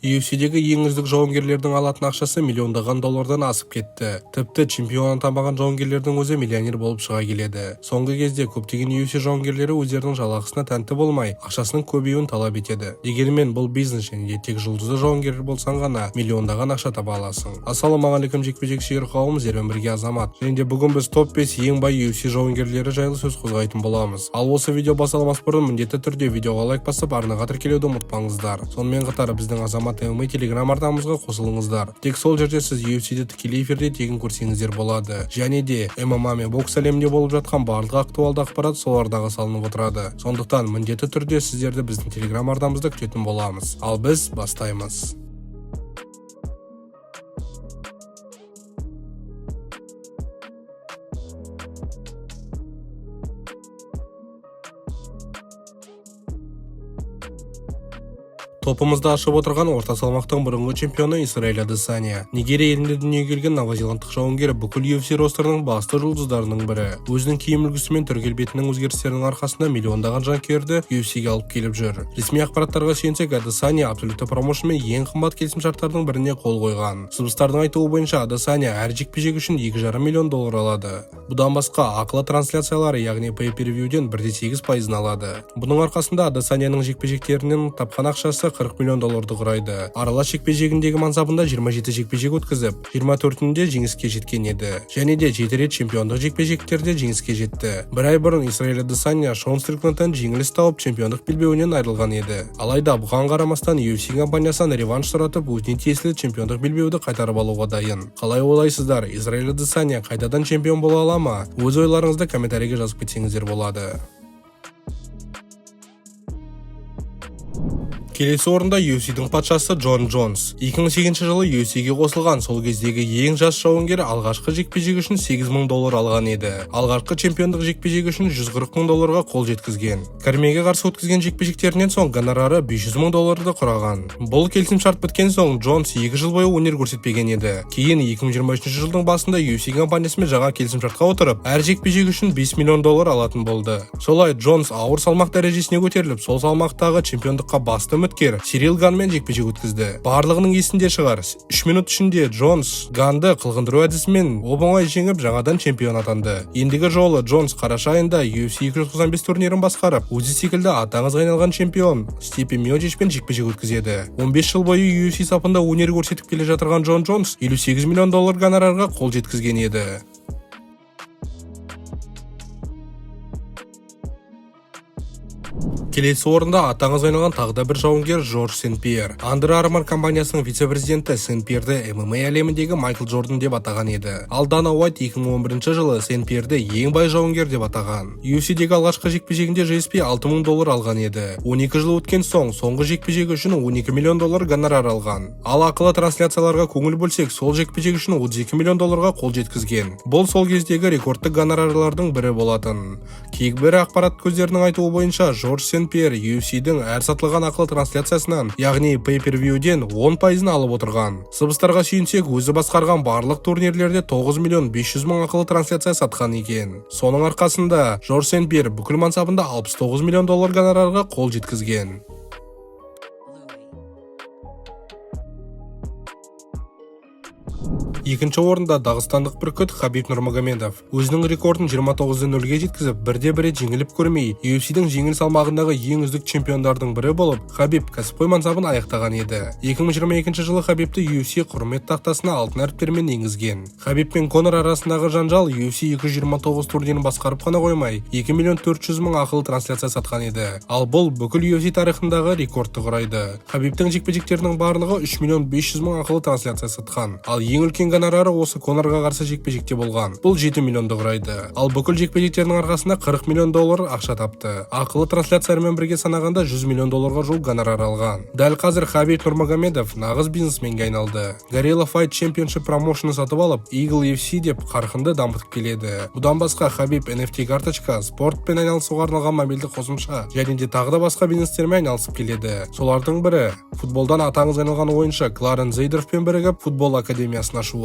UFC'дегі ең үздік жауынгерлердің алатын ақшасы миллиондаған доллардан асып кетті. Тіпті чемпион атанбаған жауынгерлердің өзі миллионер болып шыға келеді. Соңғы кезде көптеген UFC жауынгерлері өздерінің жалақысына тәнті болмай, ақшасының көбеюін талап етеді. Дегенмен бұл бизнес және тек жұлдызды жауынгер болсаң ғана миллиондаған ақша таба аласың. Ассалаумағалейкум жекпе-жек сүйер қауым, сіздермен бірге Азамат. Және де бүгін біз топ 5 ең бай UFC жауынгерлері жайлы сөз қозғайтын боламыз. Ал осы видео басталмас бұрын міндетті түрде видеоға лайк басып, арнаға тіркелуді ұмытпаңыздар. Сонымен қатар біздің Азамат MMA телеграм арнамызға қосылыңыздар. Тек сол жерде сіз UFC-ді тікелей эфирде тегін көрсеңіздер болады. Және де MMA мен бокс әлемінде болып жатқан барлық актуалды ақпарат солардағы салынып отырады. Сондықтан міндетті түрде сіздерді біздің телеграм арнамызда күтетін боламыз. Ал біз бастаймыз. Топымызды ашып отырған орта салмақтың бұрынғы чемпионы Исраэль Адесanya. Нигерия елінде дүниеге келген новозеландық жауынгер бүкіл UFC ростерінің басты жұлдыздарының бірі. Өзінің киім үлгісі мен түр келбетінің өзгерістерінің арқасында миллиондаған жанкүйерді UFC-ге алып келіп жүр. Ресми ақпараттарға сүйенсек, Адесanya Absolute Promotion мен ең қымбат келісімшарттардың біріне қол қойған. Сыбыстардың айтуы бойынша Адесanya әр жекпе-жек үшін $2,5 миллион алады. Бұдан басқа ақылы трансляциялары, яғни pay-per-viewден 1,8% алады. Бұның арқасында Адесанyaның жекпе-жектерінен тапқан ақшасы $40 миллион құрайды. Аралас жекпе-жегіндегі мансабында 27 жекпе-жек өткізіп, 24-інде жеңіске жеткен еді. Және де 7 рет чемпиондық жекпе-жектерде жеңіске жетті. Бір ай бұрын Исраэль Адесanya Шон Стрикленттен жеңіліс тауып чемпиондық белбеуінен айырылған еді. Алайда бұған қарамастан UFC компаниясынан реванш сұратып, өзіне тиесілі чемпиондық белбеуді қайтарып алуға дайын. Қалай ойлайсыздар, Исраэль Адесanya қайтадан чемпион бола ала ма? Өз ойларыңызды комментарийге жазып кетсеңіздер болады. Келесі орында UFC-дің патшасы Джон Джонс. 2008 жылы UFC-ге қосылған, сол кездегі ең жас жауынгер алғашқы жекпе-жек үшін $8 мың алған еді. Алғашқы чемпиондық жекпе-жек үшін $140 мың қол жеткізген. Кірмеге қарсы өткізген жекпе-жектерінен соң гонорары $500 мың құраған. Бұл келісімшарт біткен соң Джонс 2 жыл бойы өнер көрсетпеген еді. Кейін 2023 жылдың басында UFC компаниясымен жаңа келісімшартқа отырып, әр жекпе-жек үшін $5 миллион алатын болды. Солай Джонс ауыр салмақ дәрежесіне көтеріліп, сол салмақтағы чемпиондыққа басты үміткер Сирил Ганмен жекпе-жек өткізді. Барлығының есінде шығар, 3 минут ішінде Джонс Ганды қылғындыру әдісімен оп-оңай жеңіп, жаңадан чемпион атанды. Ендігі жолы Джонс қараша айында UFC 295 турнирін басқарып, өзі секілді аты аңызға айналған чемпион Стипе Миочичпен жекпе-жек өткізеді. 15 жыл бойы UFC сапында өнер көрсетіп келе жатырған Джон Джонс $58 миллион гонорарға қол жеткізген еді. Келесі орында аты аңызға айналған тағы да бір жауынгер Жорж Сен-Пьер. Under Armour компаниясының вице-президенті Сен-Пьерді MMA әлеміндегі Майкл Джордан деп атаған еді. Ал Дана Уайт 2011 жылы Сен-Пьерді ең бай жауынгер деп атаған. UFC-дегі алғашқы жекпе-жегінде GSP $6 мың алған еді. 12 жыл өткен соң, соңғы жекпе-жегі үшін $12 миллион гонорар алған. Ал ақылы трансляцияларға көңіл бөлсек, сол жекпе-жек үшін $32 миллион қол жеткізген. Бұл сол кездегі рекордты гонорарлардың бірі болатын. Кейбір ақпарат көздерінің айтуы бойынша Жорж Сен-Пьер UFC-дің әр сатылған ақылы трансляциясынан, яғни pay-per-viewден 10% алып отырған. Сыбыстарға сүйенсек, өзі басқарған барлық турнирлерде $9 миллион ақылы трансляция сатқан екен. Соның арқасында Жорж Сен-Пьер бүкіл мансабында $69 миллион гонорарға қол жеткізген. Екінші орында дағыстандық бүркіт Хабиб Нурмагомедов. Өзінің рекордын 29-0-ге жеткізіп, бірде-бір рет жеңіліп көрмей, UFC-дің жеңіл салмағындағы ең үздік чемпиондардың бірі болып, Хабиб кәсіпқой мансабын аяқтаған еді. 2022 жылы Хабибті UFC құрмет тақтасына алтын әріптермен енгізген. Хабиб пен Конор арасындағы жанжал UFC 229 турнирін басқарып қана қоймай, $2 миллион ақылы трансляция сатқан еді. Ал бұл бүкіл UFC тарихындағы рекордты құрайды. Хабибтің жекпе-жектерінің барлығы $3 миллион ақылы трансляция сатқан. Ал ең үлкен гонорары осы Конорға қарсы жекпе-жекте болған. Бұл $7 миллион құрайды. Ал бүкіл жекпе-жектерінің арқасында $40 миллион ақша тапты. Ақылы трансляциялармен бірге санағанда $100 миллион жуық гонорар алған. Дәл қазір Хабиб Нурмагомедов нағыз бизнесменге айналды. Guerrilla Fight Championship промоушны сатып алып, Eagle UFC деп қарқынды дамытып келеді. Бұдан басқа Хабиб NFT карточка, спортпен айналысуға арналған мобильді қосымша және де тағы да басқа бизнестермен айналысып келеді. Солардың бірі футболдан аты аңызға айналған ойыншы Кларенс Зейдорфпен бірігіп футбол академиясын ашуы.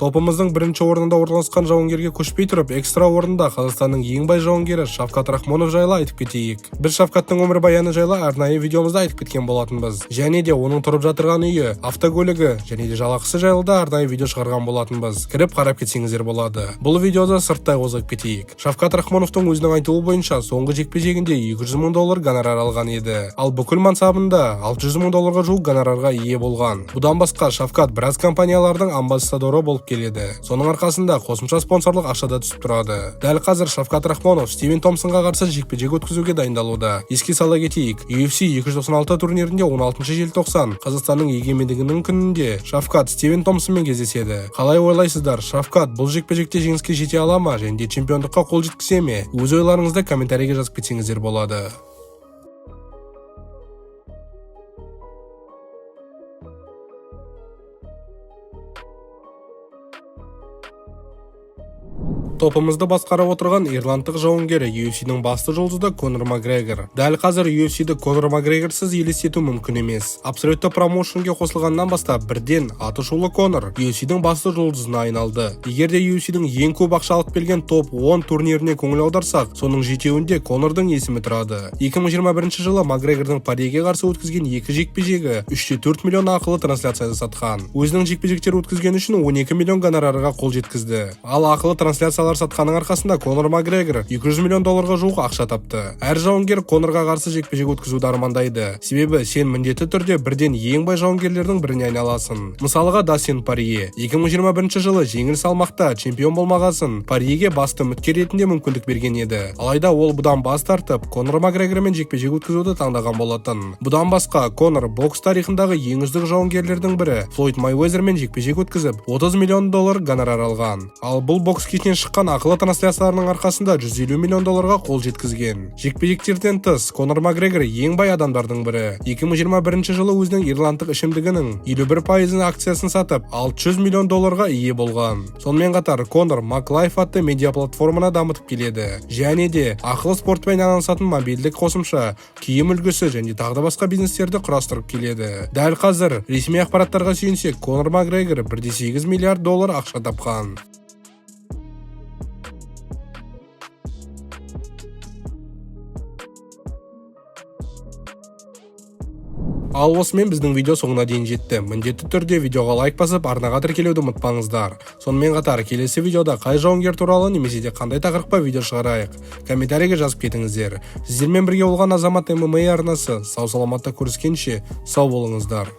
Топымыздың бірінші орнында орналасқан жауынгерге көшпей тұрып, экстра орында Қазақстанның ең бай жауынгері Шавкат Рахмонов жайлы айтып кетейік. Біз Шавкаттың өмірбаяны жайлы арнайы видеомызда айтып кеткен болатынбыз. Және де оның тұрып жатырған үйі, автокөлігі және де жалақысы жайлы да арнайы видео шығарған болатынбыз. Кіріп қарап кетсеңіздер болады. Бұл видеода сырттай қозғап кетейік. Шавкат Рахмоновтың өзінің айтуы бойынша соңғы жекпе-жегінде $200 мың гонорар алған еді. Ал бүкіл мансабында $600 мың жуық гонорарға ие болған. Бұдан басқа Шавкат біраз компаниялардың амбассадоры болып келеді. Соның арқасында қосымша спонсорлық ақшада түсіп тұрады. Дәл қазір Шавкат Рахмонов Стивен Томпсонға қарсы жекпе-жек өткізуге дайындалуда. Еске сала кетейік, UFC 296 турнирінде 16 желтоқсан Қазақстанның егемендігінің күнінде Шавкат Стивен Томпсонмен кездеседі. Қалай ойлайсыздар, Шавкат бұл жекпе-жекте жеңіске жете ала ма және де чемпиондыққа қол жеткізе ме? Өз ойларыңызды комментарийге жазып кетсеңіздер болады. Топымызды басқарып отырған ирландық жауынгері UFC-дің басты жұлдызы Конор Макгрегор. Дәл қазір UFC-ді Конор Макгрегорсыз елестету мүмкін емес. Абсолютті промоушнге қосылғаннан бастап бірден атышулы Конор UFC-дің басты жұлдызына айналды. Егер де UFC-дің ең көп ақша алып келген топ 10 турниріне көңіл аударсақ, соның жетеуінде Конордың есімі тұрады. 2021 жылы Макгрегордың Париге қарсы өткізген 2 жекпе-жегі 3,4 миллион ақылы трансляциясы сатқан. Өзінің жекпе-жектер өткізген үшін 12 миллион гонорарға қол жеткізді. Ал ақылы трансляциялар сатқаның арқасында Конор Макгрегор $200 миллион жуық ақша тапты. Әр жауынгер Конорға қарсы жекпе-жек өткізуді армандайды. Себебі сен міндетті түрде бірден ең бай жауынгерлердің біріне айналасың. Мысалға Дастин Порье 2021 жылы жеңіл салмақта чемпион болмағасын, Порьеге басты үміткер ретінде мүмкіндік берген еді. Алайда ол бұдан бас тартып, Конор Макгрегормен жекпе-жек өткізуді таңдаған болатын. Бұдан басқа Конор бокс тарихындағы ең үздік жауынгерлердің бірі Флойд Майвезермен жекпе-жек өткізіп $30 миллион гонорар алған. Ал бұл бокс кешінен шыққан ақылы трансляцияларының арқасында $150 миллион қол жеткізген. Жекпе-жектерден тыс Конор Макгрегор ең бай адамдардың бірі. 2021 жылы өзінің ирландық ішімдігінің 51% акциясын сатып, $600 миллион ие болған. Сонымен қатар Конор MacLife атты медиа платформаны дамытып келеді. Және де ақылы спортпен айналысатын мобильдік қосымша, киім үлгісі және тағы да басқа бизнестерді құрастырып келеді. Дәл қазір ресми ақпараттарға сүйенсек, Конор Макгрегор $1,8 миллиард ақша тапқан. Ал осымен біздің видео соңына дейін жетті. Міндетті түрде видеоға лайк басып, арнаға тіркелуді ұмытпаңыздар. Сонымен қатар келесі видеода қай жауынгер туралы немесе де қандай тақырыпқа видео шығарайық, комментарийге жазып кетіңіздер. Сіздермен бірге болған Азамат ММА арнасы. Сау саламатта көріскенше сау болыңыздар.